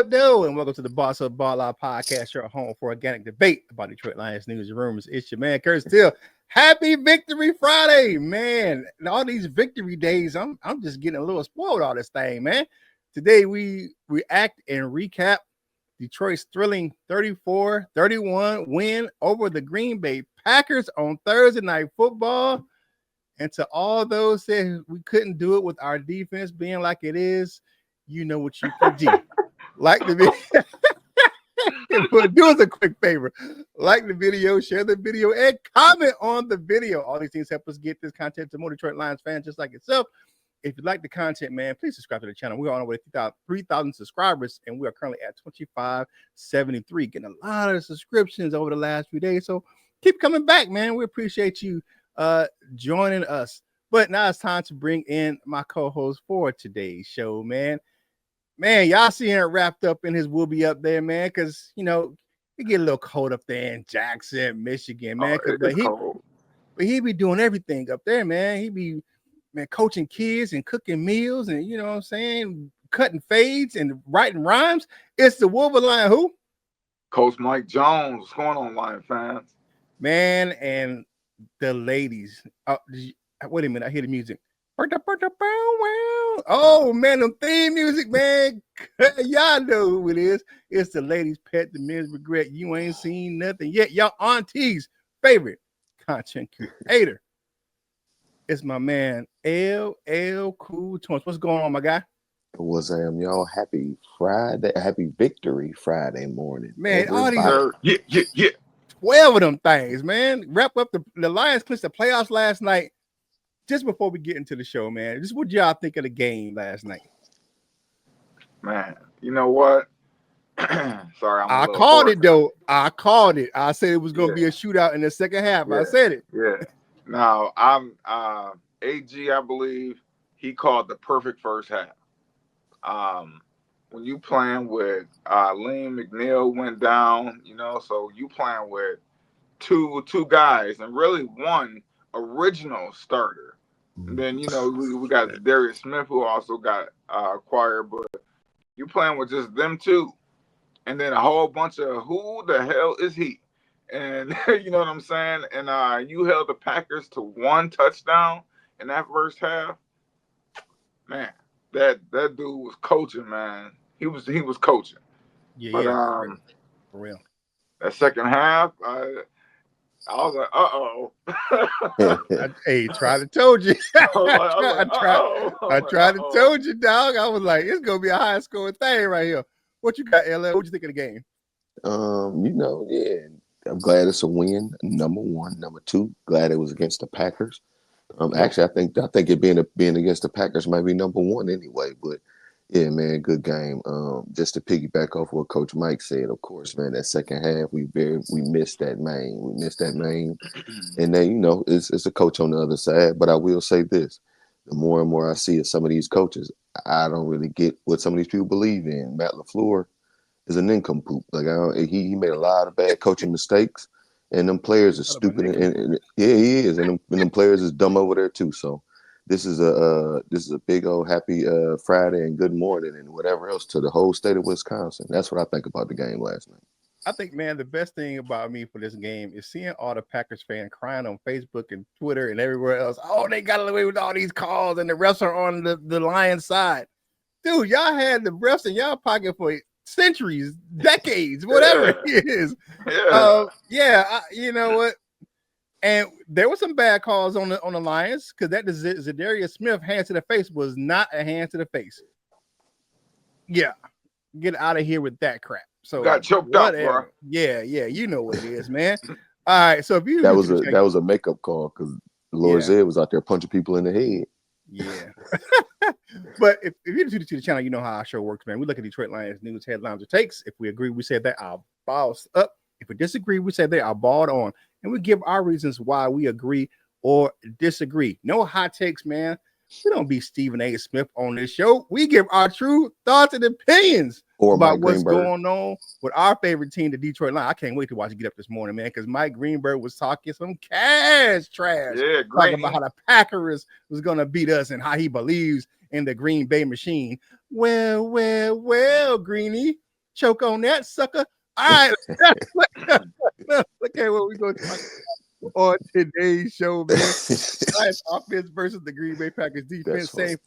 what do? And welcome to the Boss of Ball Out podcast, your home for organic debate about Detroit Lions news and rumors. It's your man, Curt. Still, happy Victory Friday, man. And all these victory days, I'm just getting a little spoiled all this thing, man. Today, we react and recap Detroit's thrilling 34-31 win over the Green Bay Packers on Thursday Night Football. And to all those that we couldn't do it with our defense being like it is, you know what you can do. Like the video. Do us a quick favor. Like the video, share the video, and comment on the video. All these things help us get this content to more Detroit Lions fans just like yourself. If you like the content, man, please subscribe to the channel. We're on our way to 3,000 subscribers, and we are currently at 2,573. Getting a lot of subscriptions over the last few days. So keep coming back, man. We appreciate you joining us. But now it's time to bring in my co-host for today's show, man. Man, y'all see him wrapped up in his woobie up there, man, because, you know, it get a little cold up there in Jackson, Michigan, man. But he be doing everything up there, man. He be, man, coaching kids and cooking meals and, you know what I'm saying, cutting fades and writing rhymes. It's the Wolverine who? Coach Mike Jones. What's going on, Lion fans? Man, and the ladies. Wait a minute, I hear the music. Oh man, them theme music, man. Y'all know who it is. It's the ladies' pet, the men's regret. You ain't seen nothing yet. Y'all auntie's favorite content creator. It's my man LL Cool Tones. What's going on, my guy? What's y'all? Happy Friday, happy Victory Friday morning. Man, all these 12 of them things, man. Wrap up the Lions clinched the playoffs last night. Just before we get into the show, man, just what y'all think of the game last night? Man, you know what? Sorry, I called it, though. I called it. I said it was going to be a shootout in the second half. I said it. Yeah. Now, I'm AG, I believe he called the perfect first half. When you playing with Liam McNeil went down, you know, so you playing with two guys and really one original starter. And then, you know, we got Darius Smith, who also got acquired, but you playing with just them two. And then a whole bunch of who the hell is he? And you know what I'm saying? And you held the Packers to one touchdown in that first half. Man, that dude was coaching, man. He was coaching. Yeah, but, for real. That second half, I was like, Hey, tried to told you. I tried to told you, dog. I was like, it's gonna be a high scoring thing right here. What you got, LL? What you think of the game? You know, yeah, I'm glad it's a win. Number one, number two, glad it was against the Packers. Actually, I think it being against the Packers might be number one anyway. But yeah, man, good game. Just to piggyback off what Coach Mike said, of course, man, that second half we missed that main. We missed that main, and then you know it's a coach on the other side. But I will say this: the more and more I see of some of these coaches, I don't really get what some of these people believe in. Matt LaFleur is an nincompoop. Like he made a lot of bad coaching mistakes, and them players are stupid. And yeah, he is, and them players is dumb over there too. So. This is a big old happy Friday and good morning and whatever else to the whole state of Wisconsin. That's what I think about the game last night. I think, man, the best thing about me for this game is seeing all the Packers fans crying on Facebook and Twitter and everywhere else. Oh, they got away with all these calls and the refs are on the Lions side. Dude, y'all had the refs in y'all pocket for centuries, decades, whatever it is. You know what? And there were some bad calls on the Lions because that Zadarius Smith hand to the face was not a hand to the face. Yeah, get out of here with that crap. So got choked up, bro. Yeah, you know what it is, man. All right, so if you that was a makeup call because Lord Zed was out there punching people in the head. Yeah, but if you're new to the channel, you know how our show works, man. We look at Detroit Lions news, headlines, or takes. If we agree, we say that our balls up. If we disagree, we say they are balled on. And we give our reasons why we agree or disagree. No hot takes, man. We don't be Stephen A. Smith on this show. We give our true thoughts and opinions about what's going on with our favorite team, the Detroit Lions. I can't wait to watch it get up this morning, man, because Mike Greenberg was talking some cash trash. Yeah, talking about how the Packers was going to beat us and how he believes in the Green Bay machine. Well, Greenie. Choke on that, sucker. All right. Look at what we're going to talk on today's show, man. Lions offense versus the Green Bay Packers defense. Same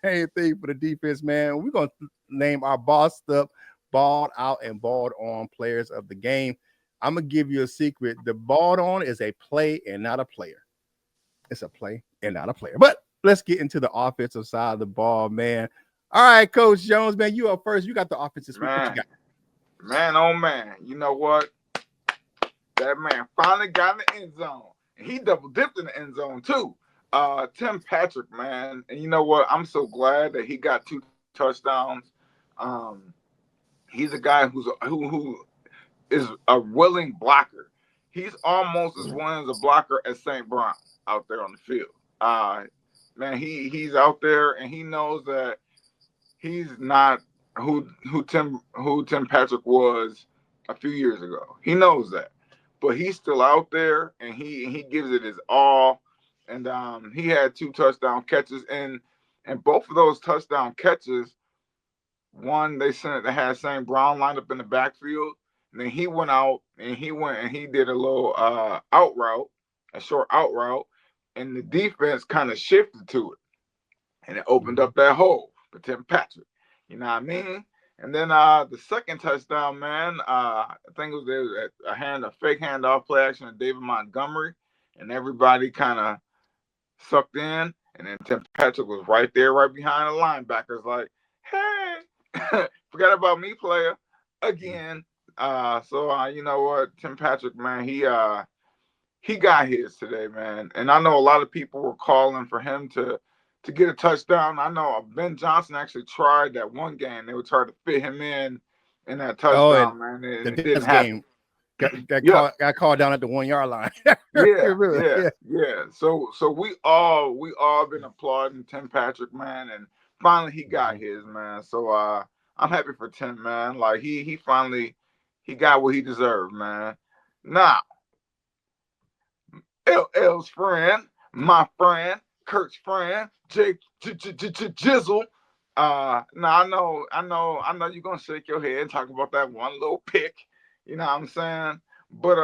thing for the defense, man. We're going to name our bossed up, balled out, and balled on players of the game. I'm going to give you a secret. The balled on is a play and not a player. It's a play and not a player. But let's get into the offensive side of the ball, man. All right, Coach Jones, man, you up first. You got the offensive sweep. What you got? Man, oh, man. You know what? That man finally got in the end zone. And he double dipped in the end zone, too. Tim Patrick, man. And you know what? I'm so glad that he got 2 touchdowns. He's a guy who is a willing blocker. He's almost as willing as a blocker as St. Brown out there on the field. Man, he's out there and he knows that he's not who Tim Patrick was a few years ago. He knows that. But he's still out there and he gives it his all. And he had 2 touchdown catches, and both of those touchdown catches, one they had St. Brown lined up in the backfield, and then he went out and he did a little out route, a short out route, and the defense kind of shifted to it, and it opened up that hole for Tim Patrick. You know what I mean? And then the second touchdown, man, I think it was a fake handoff play action of David Montgomery, and everybody kind of sucked in, and then Tim Patrick was right there, right behind the linebackers, like, hey, forgot about me, player, again. So you know what, Tim Patrick, man, he got his today, man. And I know a lot of people were calling for him to get a touchdown. I know Ben Johnson actually tried that one game. They would try to fit him in that touchdown, man. And it didn't happen. Got called down at the 1 yard line. Yeah. So we all been applauding Tim Patrick, man, and finally he got his, man. So I'm happy for Tim, man. Like he finally got what he deserved, man. Now, LL's friend, my friend, Curt's friend, Jake Jizzle. Now I know you're gonna shake your head and talk about that one little pick. You know what I'm saying? But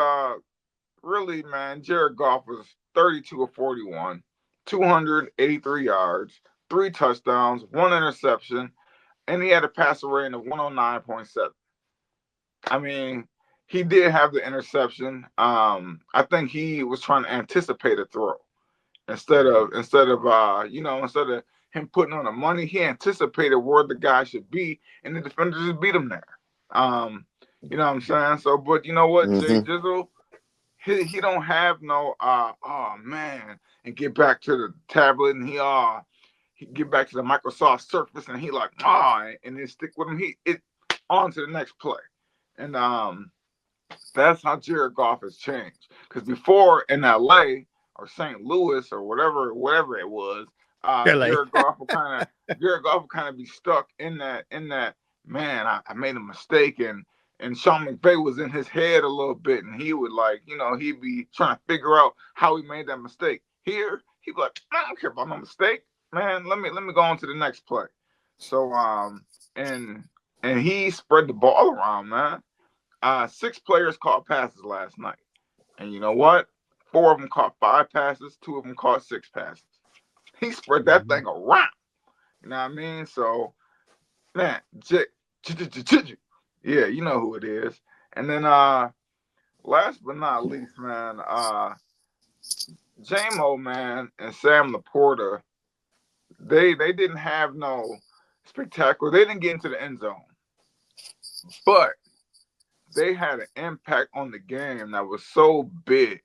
really, man, Jared Goff was 32 of 41, 283 yards, 3 touchdowns, 1 interception, and he had a passer rating of 109.7. I mean, he did have the interception. I think he was trying to anticipate a throw instead of him putting on the money. He anticipated where the guy should be, and the defender just beat him there. You know what I'm saying? So, but you know what, Jay Jizzle, he don't have no oh man, and get back to the tablet, and he get back to the Microsoft Surface, and he like and then stick with him. It on to the next play, and that's how Jared Goff has changed. Because before in LA or St. Louis or whatever it was, Jared Goff would kind of be stuck in that. Man, I made a mistake, and Sean McVay was in his head a little bit, and he would he'd be trying to figure out how he made that mistake. Here, he'd be like, I don't care about no mistake, man. Let me go on to the next play. So and he spread the ball around, man. 6 players caught passes last night, and you know what? 4 of them caught 5 passes, 2 of them caught 6 passes. He spread that thing around. You know what I mean? So, man, yeah, you know who it is. And then last but not least, man, J-Mo, man, and Sam Laporta, they didn't have no spectacular. They didn't get into the end zone. But they had an impact on the game that was so big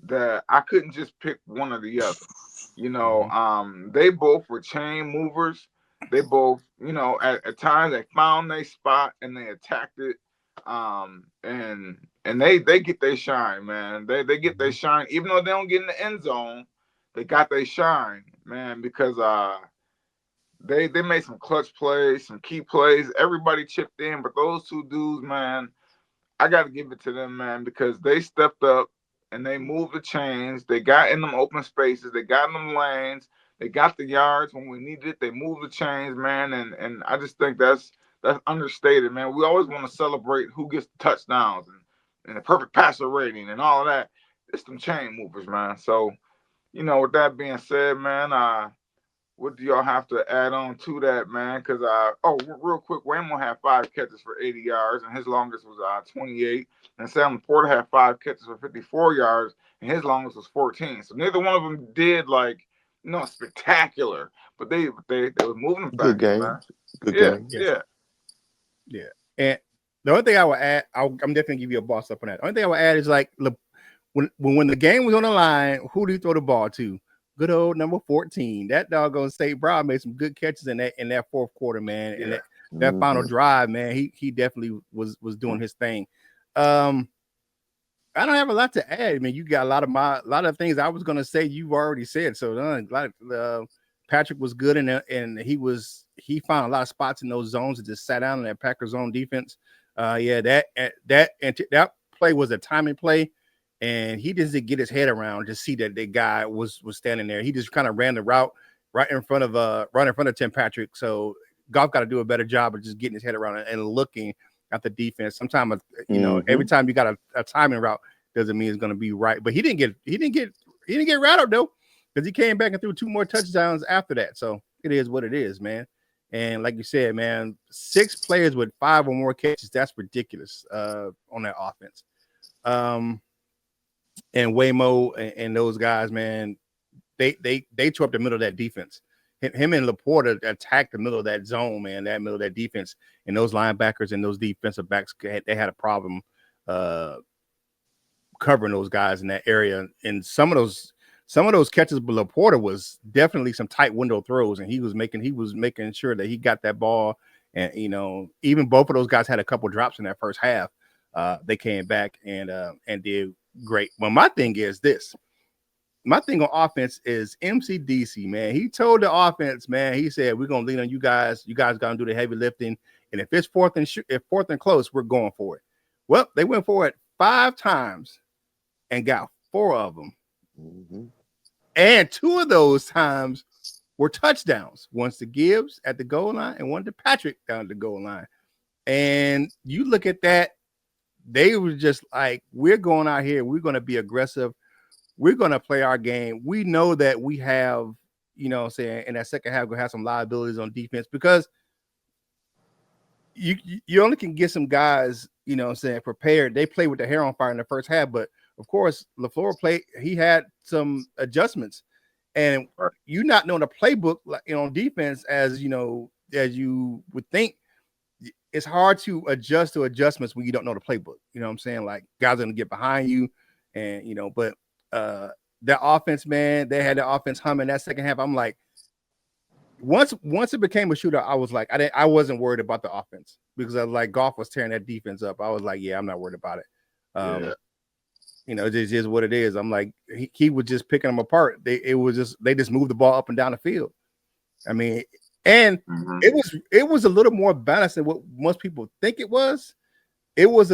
that I couldn't just pick one or the other. You know, they both were chain movers. They both, you know, at times they found their spot and they attacked it. And they get their shine, man. They get their shine, even though they don't get in the end zone. They got their shine, man, because they made some clutch plays, some key plays. Everybody chipped in, but those 2 dudes, man, I got to give it to them, man, because they stepped up and they moved the chains. They got in them open spaces. They got in them lanes. They got the yards when we needed it. They moved the chains, man, and I just think that's that's understated, man. We always want to celebrate who gets the touchdowns and the perfect passer rating and all of that. It's them chain movers, man. So, with that being said, man, what do y'all have to add on to that, man? Because real quick, Waymo had 5 catches for 80 yards, and his longest was 28. And Sam Porter had 5 catches for 54 yards, and his longest was 14. So neither one of them did spectacular, but they were moving them Good fast, game. man. Good game. Yeah. And the only thing I would add, I'm definitely give you a boss up on that. The only thing I would add is like, look, when the game was on the line, who do you throw the ball to? Good old number 14. That doggone State Brown made some good catches in that fourth quarter, man. Yeah. And that final drive, man, he definitely was doing his thing. I don't have a lot to add. I mean, you got a lot of things I was gonna say you've already said. So Patrick was good and he found a lot of spots in those zones and just sat down in that Packers zone defense. That play was a timing play. And he just didn't get his head around to see that the guy was standing there. He just kind of ran the route right in front of Tim Patrick. So Goff got to do a better job of just getting his head around and looking at the defense. Sometimes every time you got a timing route doesn't mean it's going to be right. But he didn't get rattled though, because he came back and threw 2 more touchdowns after that. So it is what it is, man. And like you said, man, 6 players with 5 or more catches, that's ridiculous on that offense. And Waymo and those guys, man, they tore up the middle of that defense. Him and Laporta attacked the middle of that zone, man, that middle of that defense. And those linebackers and those defensive backs, they had a problem covering those guys in that area. And some of those catches, but Laporta was definitely some tight window throws, and he was making sure that he got that ball. And even both of those guys had a couple drops in that first half. They came back and did great. Well, my thing is this. My thing on offense is MCDC, man. He told the offense, man, he said, we're going to lean on you guys. You guys got to do the heavy lifting. And if it's fourth and close, we're going for it. Well, they went for it 5 times and got 4 of them. Mm-hmm. And 2 of those times were touchdowns. Once to Gibbs at the goal line and one to Patrick down at the goal line. And you look at that, they were just like, we're going out here. We're going to be aggressive. We're going to play our game. We know that we have, in that second half, we'll have some liabilities on defense because you only can get some guys, prepared. They play with the hair on fire in the first half. But, of course, LaFleur he had some adjustments. And you not knowing the playbook on defense as you would think, it's hard to adjust to adjustments when you don't know the playbook. You know what I'm saying? Like, guys are going to get behind you and, but that offense, man, they had the offense humming that second half. I'm like, once it became a shootout, I was like, I wasn't worried about the offense because I was like, Goff was tearing that defense up. I was like, yeah, I'm not worried about it. It just is what it is. I'm like, he was just picking them apart. They just moved the ball up and down the field. I mean, and it was a little more balanced than what most people think it was. It was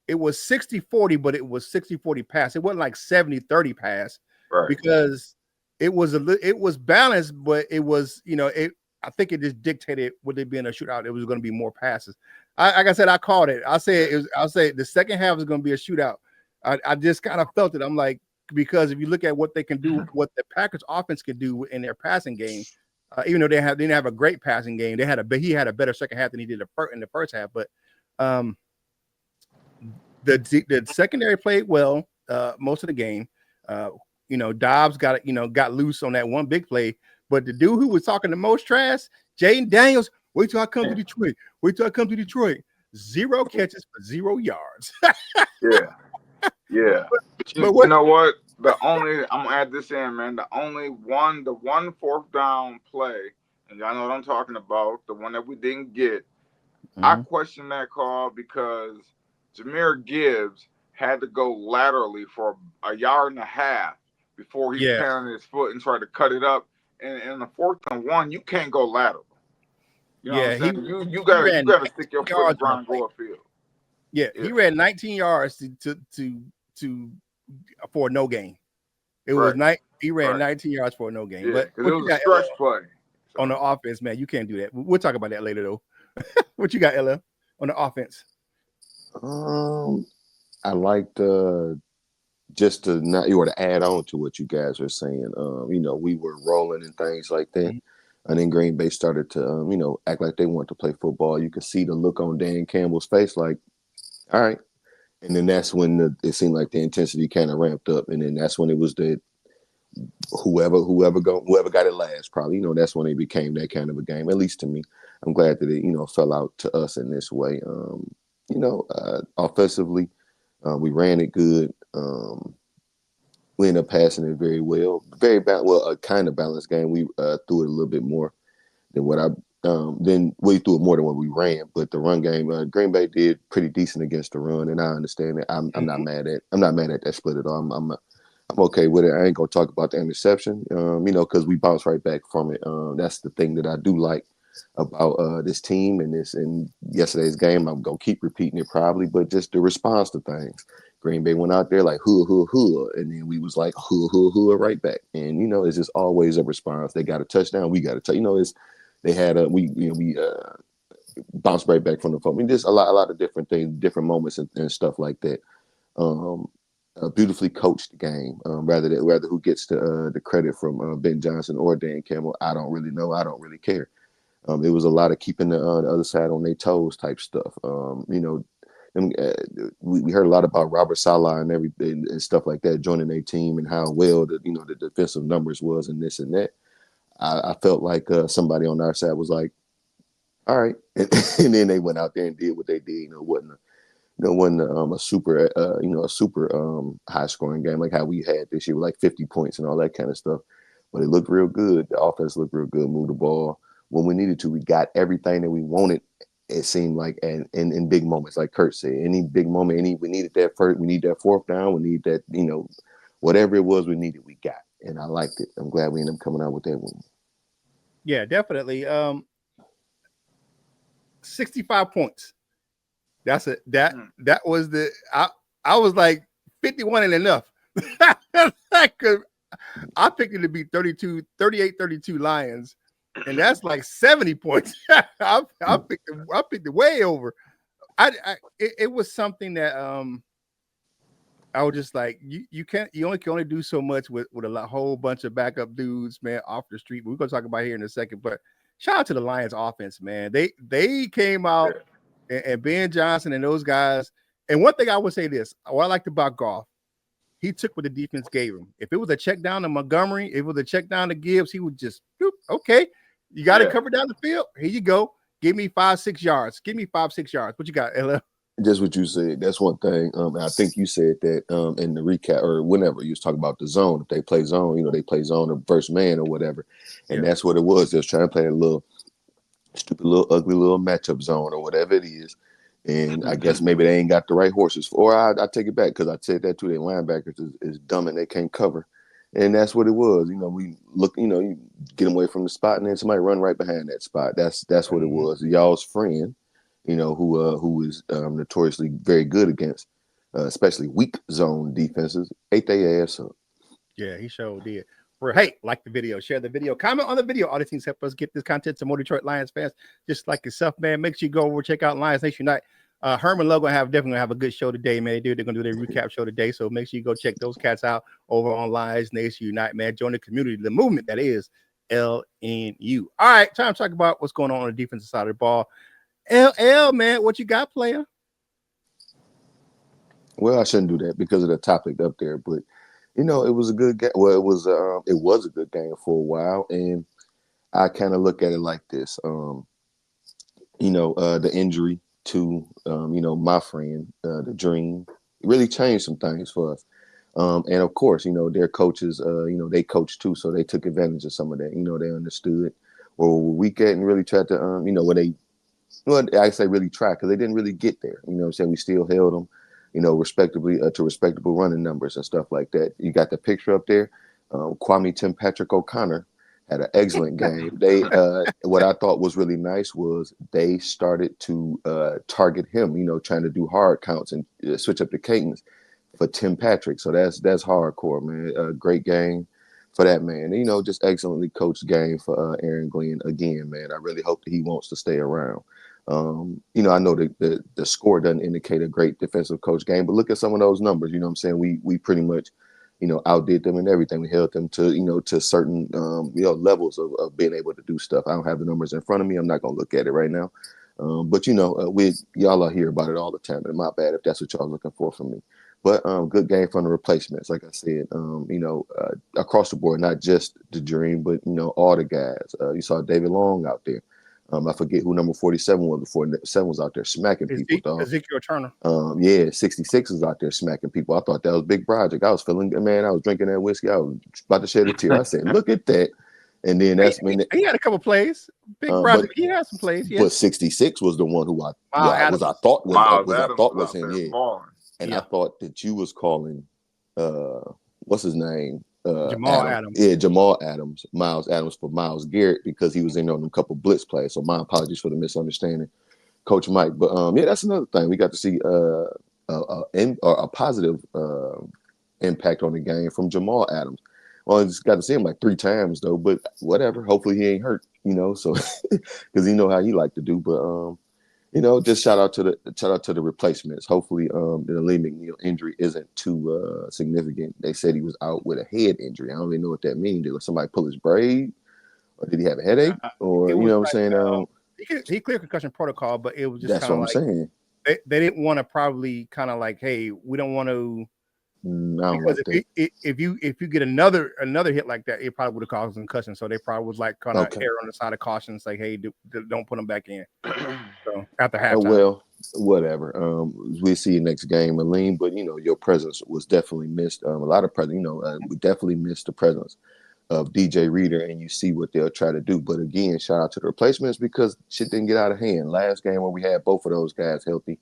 60-40, but it was 60-40 pass. It wasn't like 70-30 pass, right? Because it was balanced, but it was, I think it just dictated with it being a shootout. It was going to be more passes. Like I said, I called it. I'll say the second half is going to be a shootout. I just kind of felt it. I'm like, because if you look at what they can do, what the Packers offense can do in their passing game, even though they didn't have a great passing game, he had a better second half than he did in the first half. But the secondary played well most of the game. Dobbs got loose on that one big play. But the dude who was talking the most trash, Jaden Daniels, wait till I come to Detroit. 0 catches for 0 yards. Yeah. But you know what? I'm gonna add this in, man. The one 4th down play, and y'all know what I'm talking about, the one that we didn't get. I question that call because Jahmyr Gibbs had to go laterally for a yard and a half before he planted his foot and tried to cut it up. And in the 4th and 1, you can't go lateral. You know what I'm saying? You gotta stick your foot in the ground and go upfield. Yeah, he ran 19 yards to for a no gain. It was he ran 19 yards for a no gain. But it was a stretch play on the offense, man. You can't do that. We'll talk about that later though. What you got, Ella, on the offense? I liked just to not you were to add on to what you guys are saying. We were rolling and things like that. Mhm. And then Green Bay started to, act like they wanted to play football. You could see the look on Dan Campbell's face, like, all right. And then that's when it seemed like the intensity kind of ramped up. And then that's when it was the whoever got it last, probably. That's when it became that kind of a game. At least to me, I'm glad that it fell out to us in this way. Offensively, we ran it good. We ended up passing it very well. A kind of balanced game. We threw it a little bit more than what I then we threw it more than what we ran. But the run game, Green Bay did pretty decent against the run, and I understand it. I'm not mad at that split at all. I'm okay with it. I ain't gonna talk about the interception, because we bounced right back from it. That's the thing that I do like about this team and yesterday's game. I'm gonna keep repeating it probably, but just the response to things. Green Bay went out there like hoo hoo hoo, and then we was like hoo hoo hoo right back. And it's just always a response. They got a touchdown, we got a touch. It's they had a we bounced right back from the phone. I mean, there's a lot of different things, different moments and stuff like that. Um, a beautifully coached game. Rather who gets the credit from Ben Johnson or Dan Campbell, I don't really know. I don't really care. It was a lot of keeping the other side on their toes type stuff. We heard a lot about Robert Saleh and everything and stuff like that joining their team and how well the defensive numbers was and this and that. I felt like somebody on our side was like, all right, and then they went out there and did what they did. Wasn't a super high scoring game like how we had this year with like 50 points and all that kind of stuff. But it looked real good. The offense looked real good. Moved the ball when we needed to. We got everything that we wanted. It seemed like, and in big moments, like Curt said, any big moment, we needed that first. We need that fourth down. We need that, whatever it was we needed, we got, and I liked it. I'm glad we ended up coming out with that win. Yeah, definitely. 65 points. That's it. That was I was like 51 and enough. I picked it to be 38-32 Lions, and that's like 70 points. I picked it way over. It was something that I was just like, you only can only do so much with a whole bunch of backup dudes, man, off the street. We're gonna talk about here in a second, but shout out to the Lions offense, man. They came out and Ben Johnson and those guys. And one thing I would say this, what I liked about Goff, he took what the defense gave him. If it was a check down to Montgomery, if it was a check down to Gibbs, he would just, okay, you got to cover down the field. Here you go. Give me 5-6 yards. Give me 5-6 yards. What you got, Ella? Just what you said. That's one thing. I think you said that in the recap or whenever you was talking about the zone. If they play zone, they play zone or first man or whatever. And that's what it was. They was trying to play a little stupid, little ugly little matchup zone or whatever it is. And I guess maybe they ain't got the right horses. Or I take it back because I said that too. Their linebackers is dumb and they can't cover. And that's what it was. We look, you get them away from the spot and then somebody run right behind that spot. That's what it was. Y'all's friend, who is notoriously very good against, especially weak zone defenses, ate their ass up. Yeah, he sure did. Hey, like the video, share the video, comment on the video. All these things help us get this content to more Detroit Lions fans, just like yourself, man. Make sure you go over check out Lions Nation Unite. Herman Logo definitely gonna have a good show today, man. They're gonna do their recap show today, so make sure you go check those cats out over on Lions Nation Unite, man. Join the community, the movement that is LNU. All right, time to talk about what's going on the defensive side of the ball. LL, man, what you got, player? Well, I shouldn't do that because of the topic up there, but it was a good game. Well, it was a good game for a while, and I kind of look at it like this. The injury to my friend, the Dream, really changed some things for us. And of course, their coaches, they coach too, so they took advantage of some of that. They understood where we get and really tried to, I say really try because they didn't really get there. I'm saying? We still held them, respectively to respectable running numbers and stuff like that. You got the picture up there. Kwame Tim Patrick O'Connor had an excellent game. They what I thought was really nice was they started to target him, trying to do hard counts and switch up the cadence for Tim Patrick. So that's hardcore, man. A great game for that man. Just excellently coached game for Aaron Glenn again, man. I really hope that he wants to stay around. I know the score doesn't indicate a great defensive coach game, but look at some of those numbers. You know what I'm saying? We pretty much, outdid them and everything. We held them to, to certain, levels of being able to do stuff. I don't have the numbers in front of me. I'm not going to look at it right now. But y'all are hear about it all the time. And my bad if that's what y'all looking for from me. But good game from the replacements, like I said. Across the board, not just the Dream, but all the guys. You saw David Long out there. I forget who number 47 was before. 7 was out there smacking people. Dog. Ezekiel Turner. 66 was out there smacking people. I thought that was Big Project. I was feeling, man, I was drinking that whiskey. I was about to shed a tear. I said, look at that. And then that's when he had a couple plays. Big Project. He had some plays. Yeah. But 66 was the one who I thought was him. Yeah. And I thought that you was calling what's his name? Jamal Adams. Yeah, Jamal Adams. Miles Adams for Miles Garrett because he was in on a couple blitz plays. So my apologies for the misunderstanding, Coach Mike. But that's another thing. We got to see a positive impact on the game from Jamal Adams. Well, I just got to see him like 3 times though, but whatever. Hopefully he ain't hurt, so because he know how he like to do. But just shout out to the replacements. Hopefully the Lee McNeil injury isn't too significant. They said he was out with a head injury. I don't really know what that means. Did somebody pull his braid, or did he have a headache, or what I'm saying? He cleared concussion protocol, but it was just that's what I'm saying. They didn't want to probably kind of like, hey, we don't want to. Because if you get another hit like that, it probably would have caused a concussion. So they probably was like kind of err on the side of caution, and say, hey, don't put him back in. So after halftime. Well, whatever. We see you next game, Aline. But your presence was definitely missed. A lot of presence. We definitely missed the presence of DJ Reader, and you see what they'll try to do. But again, shout out to the replacements because shit didn't get out of hand. Last game where we had both of those guys healthy,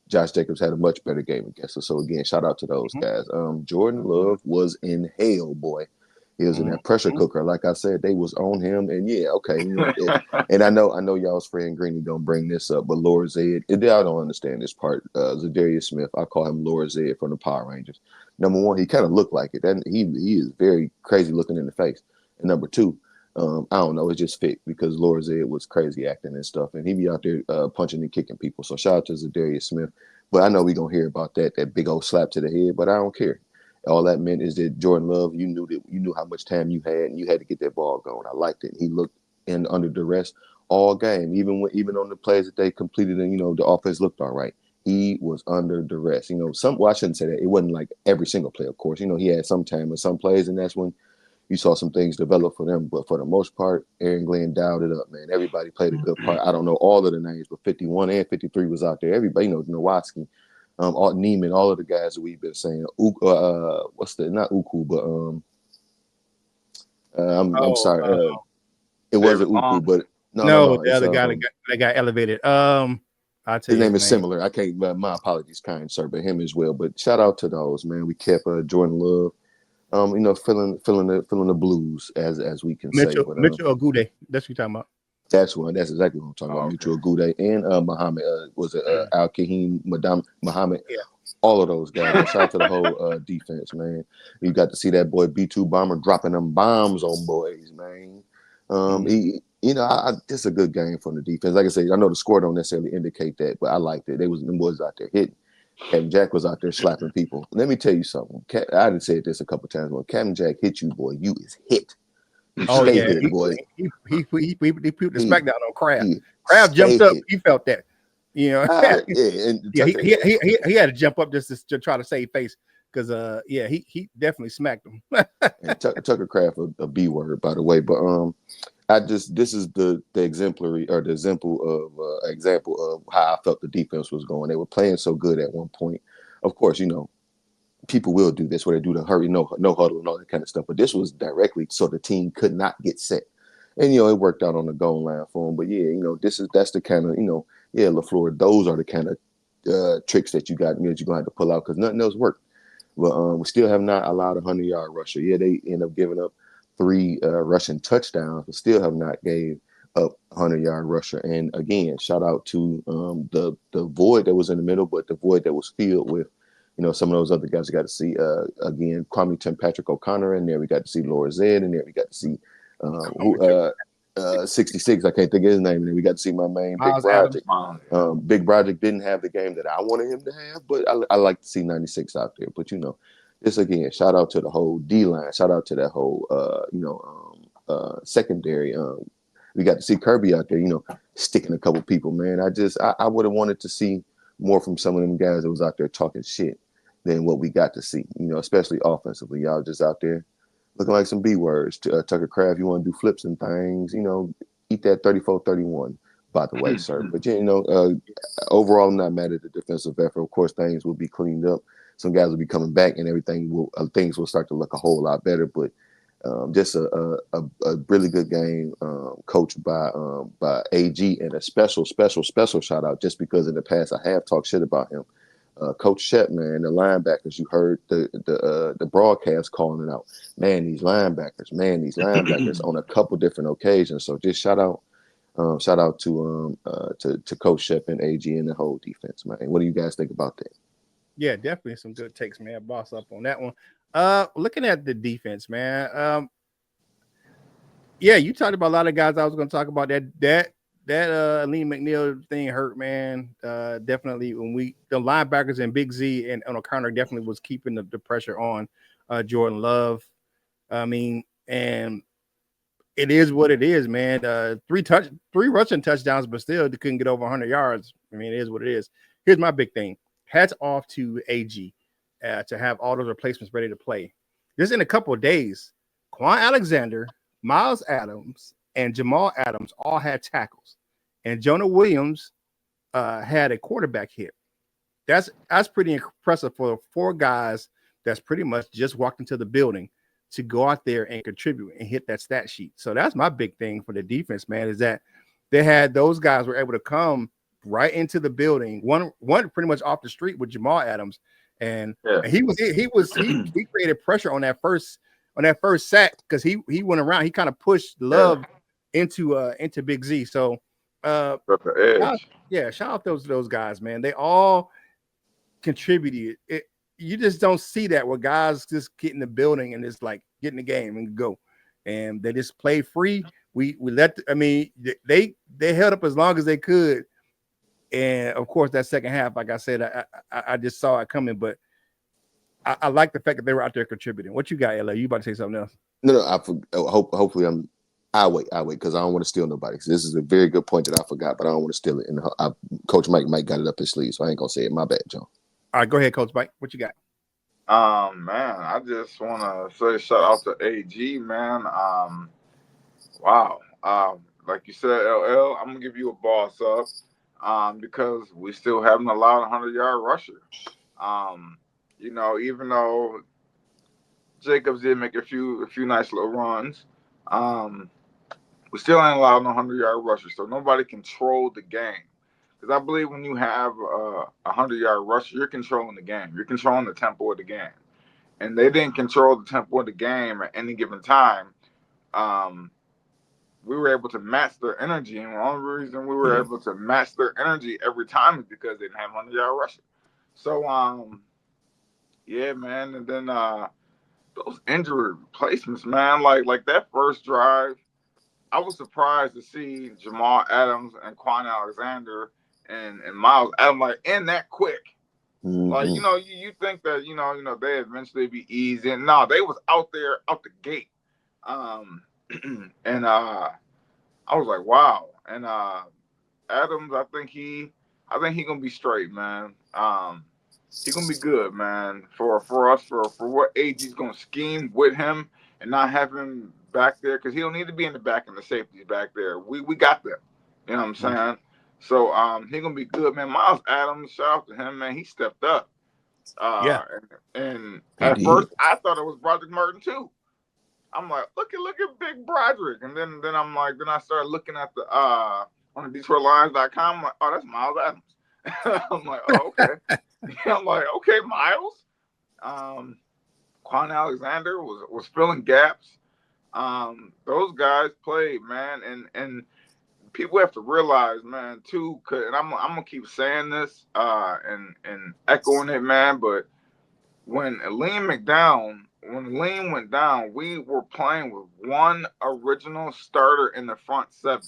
Josh Jacobs had a much better game against us. So again, shout out to those guys. Jordan Love was in hell, boy. He was in that pressure cooker. Like I said, they was on him. And yeah, okay. And I know y'all's friend Greeny don't bring this up, but Lord Zed, I don't understand this part. Zadarius Smith, I call him Lord Zed from the Power Rangers. Number one, he kind of looked like it. And he is very crazy looking in the face. And number two, I don't know, it just fit because Lord Zed was crazy acting and stuff, and he be out there punching and kicking people. So shout out to Zadarius Smith. But I know we're gonna hear about that big old slap to the head, but I don't care. All that meant is that Jordan Love, you knew how much time you had, and you had to get that ball going. I liked it. He looked under duress all game, even on the plays that they completed, and the offense looked all right. He was under duress. I shouldn't say that. It wasn't like every single play, of course. He had some time in some plays, and that's when you saw some things develop for them. But for the most part, Aaron Glenn dialed it up, man. Everybody played a good part. I don't know all of the names, but 51 and 53 was out there. Everybody, Nowatzki, Neiman, all of the guys that we've been saying. Not Uku, but I'm sorry. It wasn't Uku, but no. The other guy that got elevated. I'll tell his name is similar. I can't. My apologies, kind sir, but him as well. But shout out to those, man. We kept Jordan Love. Feeling the blues as we can say. But, Mitchell Agude, that's what you're talking about. That's exactly what I'm talking about. Mitchell Agude and Muhammad Al Kahim, Muhammad. Yeah. All of those guys. Shout out to the whole defense, man. You got to see that boy B2 Bomber dropping them bombs on boys, man. It's a good game from the defense. Like I said, I know the score don't necessarily indicate that, but I liked it. Them boys out there hitting. Captain Jack was out there slapping people. Let me tell you something. I done said this a couple times. When Captain Jack hit you, boy, you is hit. Hit, boy. He put the smack down on Kraft. Kraft jumped up. He felt that. He had to jump up just to try to save face because he definitely smacked him. And Tucker Kraft a B word, by the way, but this is the exemplary or the example of how I felt the defense was going. They were playing so good at one point. Of course, people will do this where they do the hurry, no huddle and all that kind of stuff. But this was directly so the team could not get set. And it worked out on the goal line for them. But that's the kind of LaFleur. Those are the kind of tricks that you got that you're gonna have to pull out because nothing else worked. But we still have not allowed a 100-yard rusher. Yeah, they end up giving up 3 rushing touchdowns, but still have not gave up a 100-yard rusher. And again, shout out to the void that was in the middle, but the void that was filled with, some of those other guys. We got to see again Kwame Patrick O'Connor in there. We got to see Laura Zed in there. We got to see 66. I can't think of his name. And then we got to see my main Big Miles Broderick. Adams. Big Broderick didn't have the game that I wanted him to have, but I like to see 96 out there. But this again, shout out to the whole D line. Shout out to that whole secondary. We got to see Kirby out there, sticking a couple people, man. I would have wanted to see more from some of them guys that was out there talking shit than what we got to see, especially offensively. Y'all just out there looking like some B words. Tucker Craft, you want to do flips and things, eat that 34-31, by the way, sir. But, overall, I'm not mad at the defensive effort. Of course, things will be cleaned up. Some guys will be coming back and things will start to look a whole lot better. But just a really good game coached by AG, and a special shout out just because in the past I have talked shit about him. Coach Shep, man, the linebackers, you heard the broadcast calling it out. Man, these linebackers on a couple different occasions. So just shout out to Coach Shep and AG and the whole defense, man. What do you guys think about that? Yeah, definitely some good takes, man. Boss up on that one. Looking at the defense, man. Yeah, you talked about a lot of guys I was going to talk about. That Liam McNeil thing hurt, man. Definitely when the linebackers and Big Z and O'Connor definitely was keeping the pressure on Jordan Love. I mean, and it is what it is, man. Three rushing touchdowns, but still they couldn't get over 100 yards. I mean, it is what it is. Here's my big thing. Hats off to AG to have all those replacements ready to play. Just in a couple of days, Quan Alexander, Miles Adams, and Jamal Adams all had tackles, and Jonah Williams had a quarterback hit. That's pretty impressive for 4 guys that's pretty much just walked into the building to go out there and contribute and hit that stat sheet. So that's my big thing for the defense, man, is that they had those guys were able to come right into the building. One pretty much off the street with Jamal Adams, and he created pressure on that first sack because he went around. He kind of pushed Love into Big Z. So shout out those guys, man. They all contributed. You just don't see that where guys just get in the building and it's like get in the game and go, and they just play free. They held up as long as they could. And of course, that second half, like I said, I just saw it coming, but I like the fact that they were out there contributing. What you got, LA? You about to say something else? No. Hopefully, I'll wait because I don't want to steal nobody. This is a very good point that I forgot, but I don't want to steal it. And Coach Mike got it up his sleeve, so I ain't gonna say it. My bad, John. All right, go ahead, Coach Mike. What you got? Man, I just want to say shout out to AG, man. Wow. Like you said, LL, I'm gonna give you a boss up. Because we still haven't allowed a 100-yard rusher. Even though Jacobs did make a few nice little runs, we still ain't allowed no 100-yard rusher. So nobody controlled the game. Because I believe when you have a 100-yard rusher, you're controlling the game. You're controlling the tempo of the game. And they didn't control the tempo of the game at any given time. We were able to match their energy, and the only reason we were able to match their energy every time is because they didn't have 100-yard rusher. So, yeah, man. And then those injury replacements, man, like that first drive, I was surprised to see Jamal Adams and Quan Alexander and Miles Adams like in that quick. Mm-hmm. Like you think that they eventually be easy. No, they was out there out the gate. And I was like, wow. And Adams, I think he gonna be straight, man. He gonna be good, man. For us, for what AG's gonna scheme with him and not have him back there, because he don't need to be in the back and the safeties back there. We got them. You know what I'm saying? So he gonna be good, man. Miles Adams, shout out to him, man. He stepped up. And at first I thought it was Broderick Merton too. I'm like, look at Big Broderick. And then I started looking at the on the DetroitLions.com. I'm like, oh, that's Miles Adams. I'm like, oh, okay. I'm like, okay, Miles. Quan Alexander was filling gaps. Those guys played, man, and people have to realize, man, too. And I'm gonna keep saying this and echoing it, man. But when Liam McDowell when Lean went down, we were playing with one original starter in the front seven.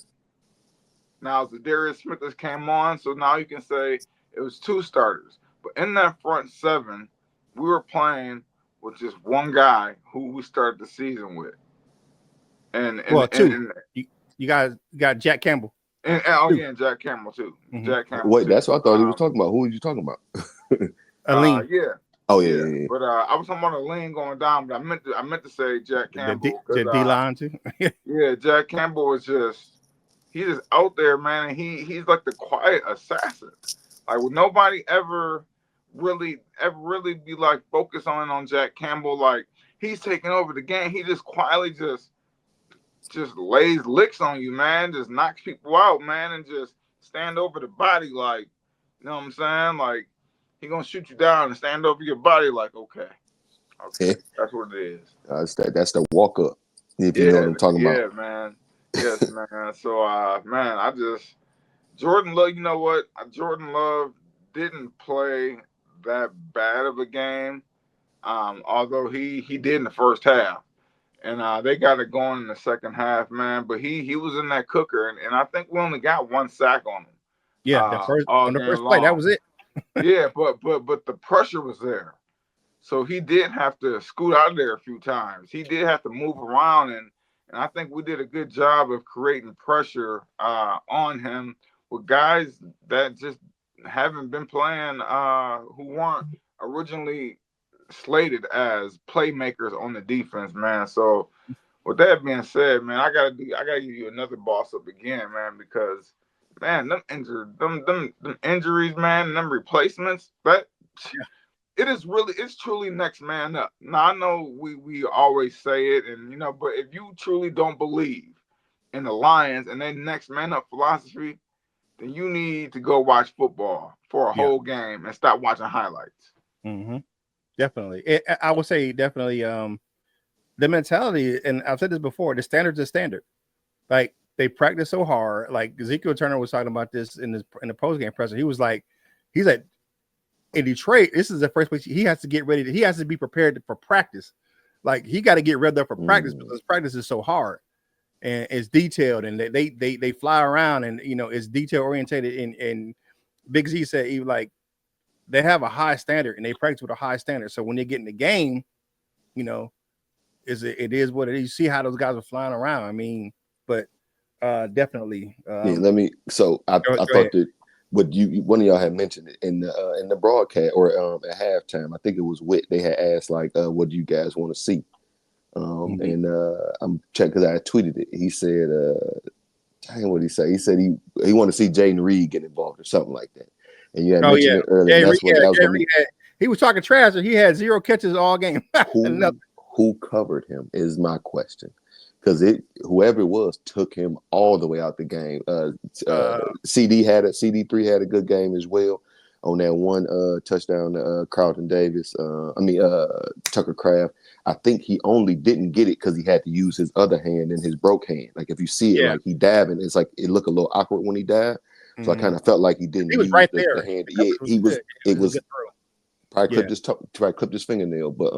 Now Zadarius Smith just came on, so now you can say it was two starters. But in that front seven, we were playing with just one guy who we started the season with. And two. You got Jack Campbell. And Jack Campbell too. Mm-hmm. Jack Campbell. Wait, too. that's what I thought he was talking about. Who are you talking about? Yeah. Oh yeah. But I was talking about a Lean going down, but I meant to say Jack Campbell. The D-line too. Yeah, Jack Campbell was he's just out there, man, and he's like the quiet assassin. Like would nobody ever really be like focused on Jack Campbell, like he's taking over the game. He just quietly just lays licks on you, man, just knocks people out, man, and just stand over the body, like, you know what I'm saying? Like he gonna shoot you down and stand over your body, like, okay, that's what it is. That's the walk up. If you know what I'm talking about. Yeah, man. Yes, man. So, man, Jordan Love. You know what? Jordan Love didn't play that bad of a game, although he did in the first half, and they got it going in the second half, man. But he was in that cooker, and I think we only got one sack on him. Yeah, on the first play, that was it. Yeah, but the pressure was there, so he did have to scoot out of there a few times. He did have to move around, and I think we did a good job of creating pressure on him with guys that just haven't been playing, who weren't originally slated as playmakers on the defense, man. So with that being said, man, I gotta give you another boss up again, man, because man, them injuries, man, them replacements, it's truly next man up. Now I know we always say it, and but if you truly don't believe in the Lions and their next man up philosophy, then you need to go watch football for a whole game and stop watching highlights. Mm-hmm. Definitely. I would say definitely the mentality, and I've said this before, the standard's a standard. Like they practice so hard. Like Ezekiel Turner was talking about this in the post-game presser. He's like in Detroit, this is the first place he has to get ready. He has to be prepared for practice. Like he got to get revved up for practice because practice is so hard and it's detailed, and they fly around, and it's detail orientated. And Big Z said he like they have a high standard and they practice with a high standard. So when they get in the game, it is what it is. You see how those guys are flying around. I mean, but definitely. So I thought that what one of y'all had mentioned it in the broadcast or at halftime. I think it was Witt. They had asked like, "What do you guys want to see?" And I'm checking because I tweeted it. He said, "Dang, what did he say?" He said he wanted to see Jaden Reed get involved or something like that. And you had mentioned it earlier. He was talking trash, and he had 0 catches all game. Who covered him is my question. Because whoever it was took him all the way out the game. CD3 had a good game as well on that one touchdown to Carlton Davis. Tucker Kraft. I think he only didn't get it because he had to use his other hand and his broke hand. Like if you see it, like he diving, it's like it looked a little awkward when he dived. So I kind of felt like he didn't. He was use right the there. Hand. Yeah, he was. It was probably clipped his fingernail, but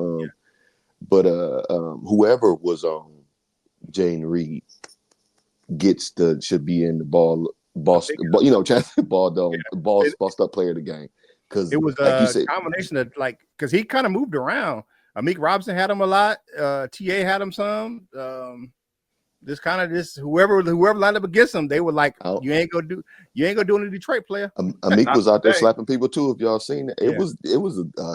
whoever was on Jaden Reed should be in the bossed up player of the game, because it was a combination of because he kind of moved around. Amik Robinson had him a lot. TA had him some. Whoever lined up against him, they were like, you ain't gonna do any Detroit player. Amik was out there slapping people too. If y'all seen it, it was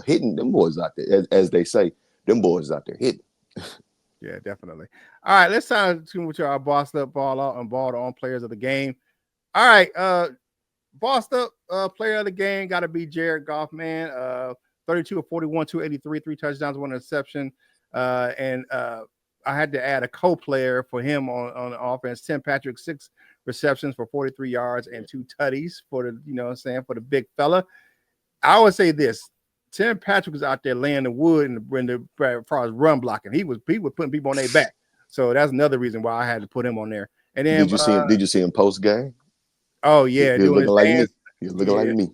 hitting them boys out there, as they say. Them boys out there hitting. Yeah, definitely. All right, let's sign to our bossed up ball out and ball on players of the game. All right, bossed up player of the game got to be Jared Goff, man. 32 of 41, 283, 3 touchdowns, 1 interception. And I had to add a co-player for him on the offense. Tim Patrick, 6 receptions for 43 yards and 2 tutties for the, for the big fella. I would say this. Tim Patrick was out there laying the wood as far as run blocking. He was putting people on their back. So that's another reason why I had to put him on there. And then did you see him post game? Oh yeah, he was looking like me. He was looking like me.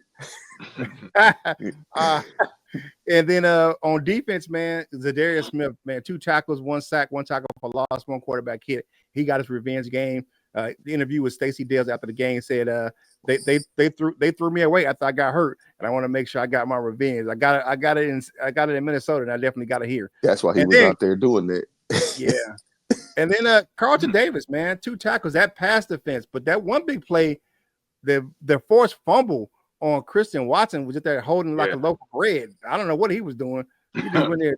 And then on defense, man, Zadarius Smith, man, 2 tackles, 1 sack, 1 tackle for loss, 1 quarterback hit. He got his revenge game. The interview with Stacey Dales after the game said they threw me away after I got hurt, and I want to make sure I got my revenge. I got it in Minnesota, and I definitely got it here. That's why he And was then, out there doing that. yeah. And then Carlton Davis, man, 2 tackles, that pass defense, but that one big play, the forced fumble on Christian Watson was just there holding like a loaf of bread. I don't know what he was doing. He just went there.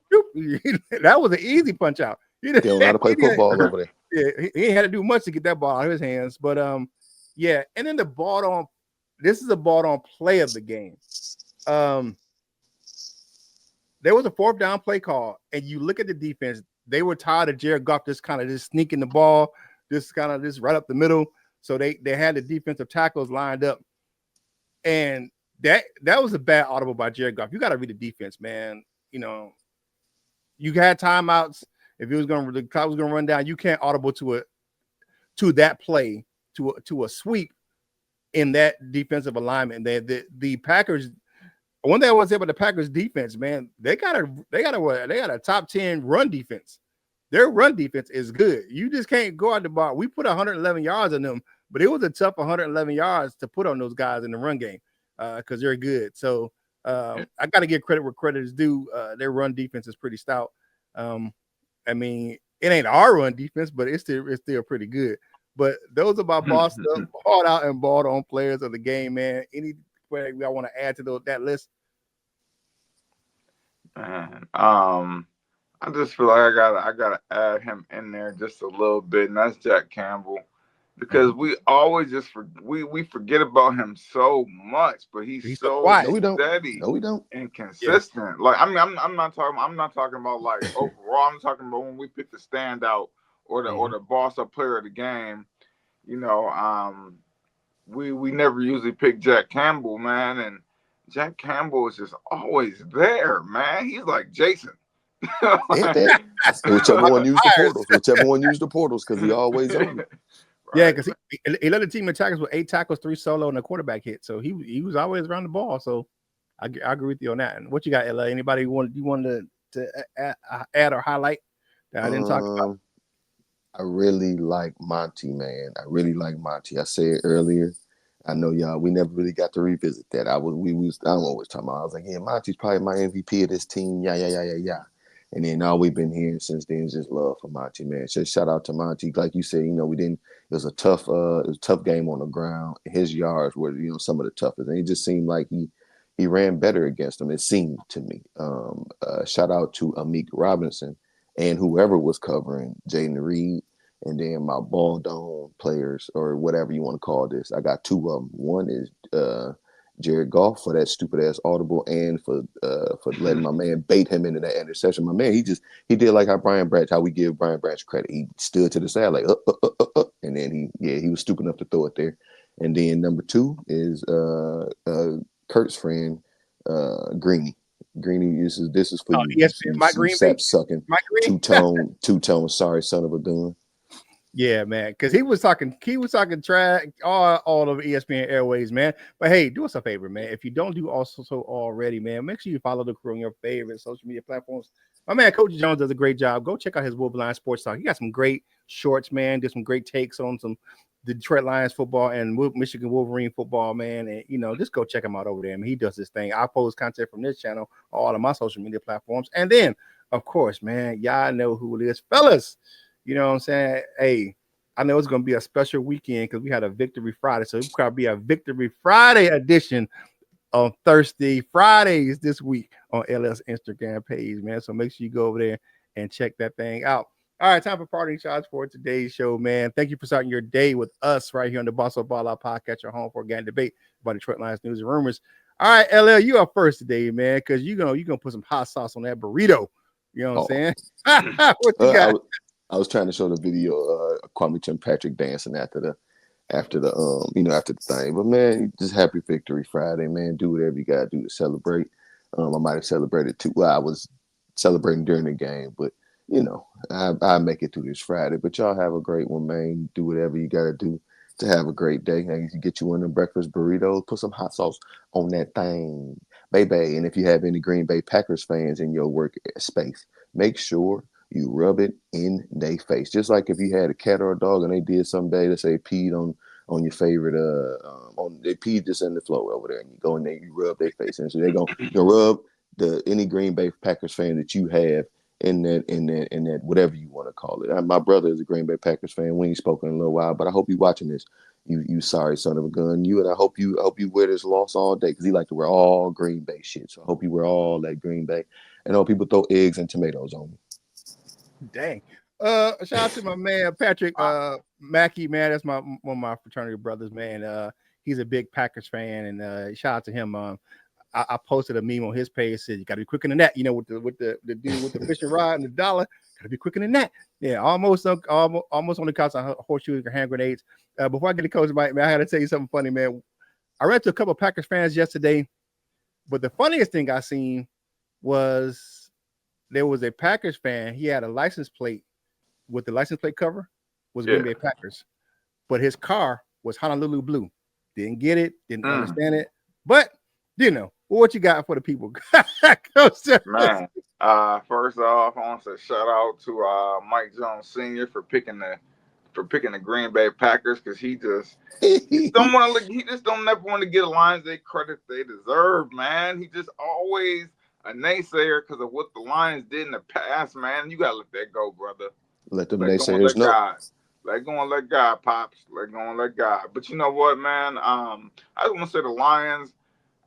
That was an easy punch out. They don't know how to play football over there. Yeah, he ain't had to do much to get that ball out of his hands. But yeah, and then the ball on. This is a ball on play of the game. There was a 4th down play call, and you look at the defense. They were tired of Jared Goff just sneaking the ball, just right up the middle. So they had the defensive tackles lined up, and that was a bad audible by Jared Goff. You got to read the defense, man. You know, you had timeouts. If the clock was gonna run down, you can't audible to that play to a sweep in that defensive alignment. The Packers. One thing I want to say about the Packers defense, man, they got a top 10 run defense. Their run defense is good. You just can't go out the bar. We put 111 yards on them, but it was a tough 111 yards to put on those guys in the run game because they're good. So I got to give credit where credit is due. Their run defense is pretty stout. I mean, it ain't our run defense, but it's still pretty good. But those are my bossed up, balled out, and balled on players of the game, man. Any player I want to add to that list? Man, I just feel like I gotta add him in there just a little bit, and that's Jack Campbell, because we always we forget about him so much, but he's so quiet. steady, we don't, and consistent. Yeah. Like I'm not talking about like overall. I'm talking about when we pick the standout or the boss up player of the game. You know, we never usually pick Jack Campbell, man, and Jack Campbell is just always there, man. He's like Jason. Whichever one used the portals, because he always on it. Right. Yeah, because he led the team in tackles with 8 tackles, 3 solo, and a quarterback hit. So he was always around the ball. So I agree with you on that. And what you got, LA? Anybody you wanted to add or highlight that I didn't talk about? I really like Monty, man. I really like Monty. I said earlier, I know y'all, we never really got to revisit that. I'm always talking about, I was like, yeah, Monty's probably my MVP of this team. Yeah. And then all we've been hearing since then is just love for Monty, man. So shout out to Monty. Like you said, it was a tough game on the ground. His yards were, some of the toughest. And it just seemed like he ran better against them. It seemed to me. Shout out to Amik Robinson and whoever was covering Jaden Reed. And then my ball dome players, or whatever you want to call this. I got 2 of them. One is Jared Goff for that stupid ass audible, and for letting my man bait him into that interception. My man, he did like how we give Brian Branch credit. He stood to the side like and then he was stupid enough to throw it there. And then number 2 is Curt's friend Greeny. Greeny, this is for you. Yes, my Green sap sucking two-tone sorry son of a gun. Yeah, man, because he was talking trash all over ESPN Airways, man. But hey, do us a favor, man. If you don't do also so already, man, make sure you follow the crew on your favorite social media platforms. My man, Coach Jones, does a great job. Go check out his Wolverine Sports Talk. He got some great shorts, man. Did some great takes on some Detroit Lions football and Michigan Wolverine football, man. And just go check him out over there. I mean, he does this thing. I post content from this channel on all of my social media platforms. And then, of course, man, y'all know who it is, fellas. You know what I'm saying? Hey, I know it's going to be a special weekend because we had a Victory Friday. So it's going to be a Victory Friday edition on Thursday, Fridays this week on LS Instagram page, man. So make sure you go over there and check that thing out. All right, time for parting shots for today's show, man. Thank you for starting your day with us right here on the Boss Up Ball Out Podcast, your home for organic debate about Detroit Lions news and rumors. All right, LL, you are first today, man, because you're gonna put some hot sauce on that burrito. You know what I'm saying? What you got? I was trying to show the video Kwame Tim Patrick dancing after the thing. But man, just happy Victory Friday, man. Do whatever you gotta do to celebrate. I might have celebrated too. Well, I was celebrating during the game, but I make it through this Friday. But y'all have a great one, man. Do whatever you gotta do to have a great day. And you get you one of them breakfast burritos, put some hot sauce on that thing. baby. And if you have any Green Bay Packers fans in your work space, make sure you rub it in their face. Just like if you had a cat or a dog and they did someday, let's say peed on your favorite they peed just in the floor over there, and you go in there, you rub their face, and so they're gonna rub any Green Bay Packers fan that you have in that whatever you want to call it. My brother is a Green Bay Packers fan. We ain't spoken in a little while, but I hope you watching this. You sorry son of a gun. I hope you wear this loss all day, because he like to wear all Green Bay shit. So I hope you wear all that Green Bay, and I hope people throw eggs and tomatoes on me. Dang. Shout out to my man Patrick Mackey, man. That's one of my fraternity brothers, man. He's a big Packers fan, and shout out to him. I posted a meme on his page, said you gotta be quicker than that, you know, with the dude with the fishing rod and the dollar. Gotta be quicker than that. Yeah, almost on the couch on horseshoes or hand grenades. Before I get to coach, man, I gotta tell you something funny, man. I ran to a couple of Packers fans yesterday, but the funniest thing I seen was there was a Packers fan. He had a license plate with the license plate cover was Green Bay Packers, but his car was Honolulu blue. Didn't get it, didn't understand it, but you know what you got for the people. Man, first off, I want to shout out to Mike Jones Sr. for picking the Green Bay Packers, because he just don't never want to get the Lions they credit they deserve, man. He just always a naysayer because of what the Lions did in the past, man. You gotta let that go, brother. Let them naysayers know. Let go and let God, Pops. Let go and let God. But you know what, man? I just want to say the Lions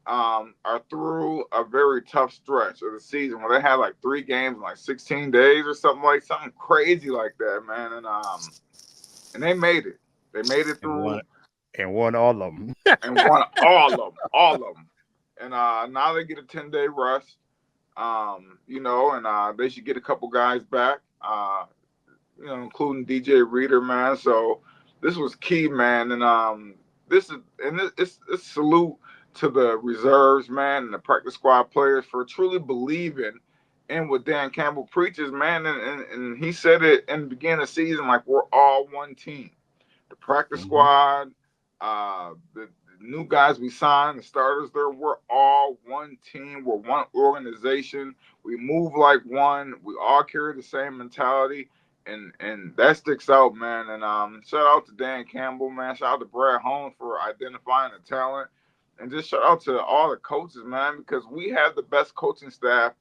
are through a very tough stretch of the season where they had like 3 games in like 16 days or something crazy like that, man. And they made it. They made it through and won all of them. And won all of them. And now they get a 10-day rest. You know, and they should get a couple guys back. You know, including DJ Reader, man. So this was key, man. And it's salute to the reserves, man, and the practice squad players for truly believing in what Dan Campbell preaches, man. And he said it in the beginning of the season, like, we're all one team. The practice squad, the new guys we signed, the starters there, we're all one team. We're one organization. We move like one. We all carry the same mentality. And that sticks out, man. And shout out to Dan Campbell, man. Shout out to Brad Holmes for identifying the talent. And just shout out to all the coaches, man, because we have the best coaching staff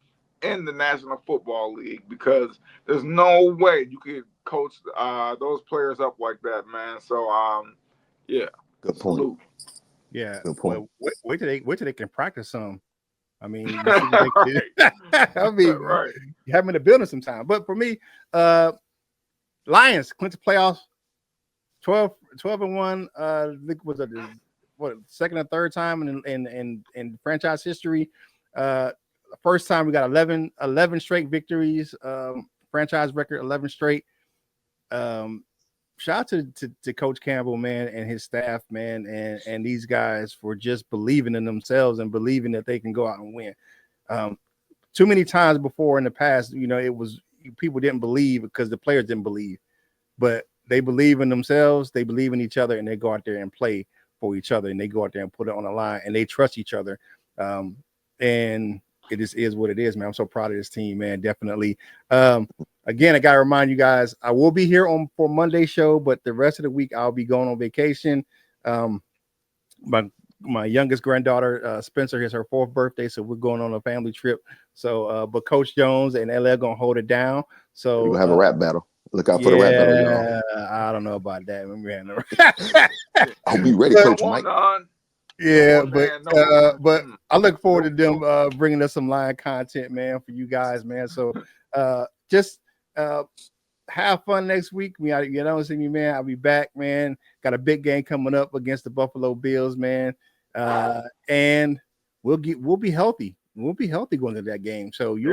in the National Football League, because there's no way you could coach those players up like that, man. So, yeah. Good point. Salute. Yeah. Good point. Well, wait till they can practice some. I mean, I mean, right. You have them in the building sometime. But for me, Lions clinch the playoffs, 12-1. Was it the second or third time in franchise history? First time we got 11 straight victories. Franchise record 11 straight. Shout out to Coach Campbell, man, and his staff, man, and these guys for just believing in themselves and believing that they can go out and win. Too many times before in the past, you know, it was people didn't believe because the players didn't believe, but they believe in themselves, they believe in each other, and they go out there and play for each other, and they go out there and put it on the line, and they trust each other. And it just is what it is, man. I'm so proud of this team, man. Definitely. Again, I gotta remind you guys, I will be here for Monday's show, but the rest of the week I'll be going on vacation. My youngest granddaughter, Spencer, is her 4th birthday, so we're going on a family trip. So, but Coach Jones and LL gonna hold it down. So we'll have a rap battle. Look out for the rap battle, y'all. I don't know about that. I'll be ready, Coach Mike. Yeah, but I look forward to them bringing us some live content, man, for you guys, man. So just have fun next week. You don't see me, man. I'll be back, man. Got a big game coming up against the Buffalo Bills, man. And we'll be healthy. We'll be healthy going to that game. So you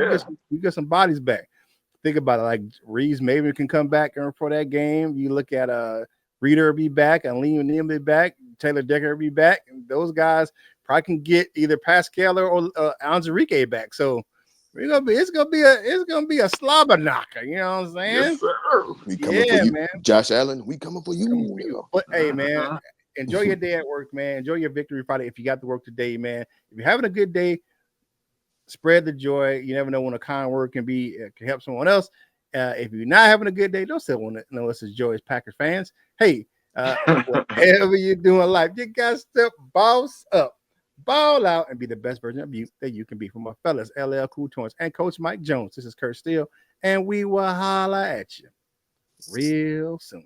get some bodies back. Think about it, like Reeves maybe can come back for that game. You look at Reader will be back, and Lee will be back, Taylor Decker will be back. And those guys probably can get either Pascal or Anzarike back. So it's gonna be a slobber knocker. You know what I'm saying? Yes, sir. We coming for you, man. Josh Allen. We coming for you. But hey, man, enjoy your day at work, man. Enjoy your victory Friday if you got to work today, man. If you're having a good day, Spread the joy. You never know when a kind word can help someone else. If you're not having a good day, don't say want to know us as joyous Packers fans. Hey, whatever you're doing in life, you got to boss up, ball out, and be the best version of you that you can be. From my fellas, LL Cool Tones and Coach Mike Jones. This is Curt Steele, and we will holla at you real soon.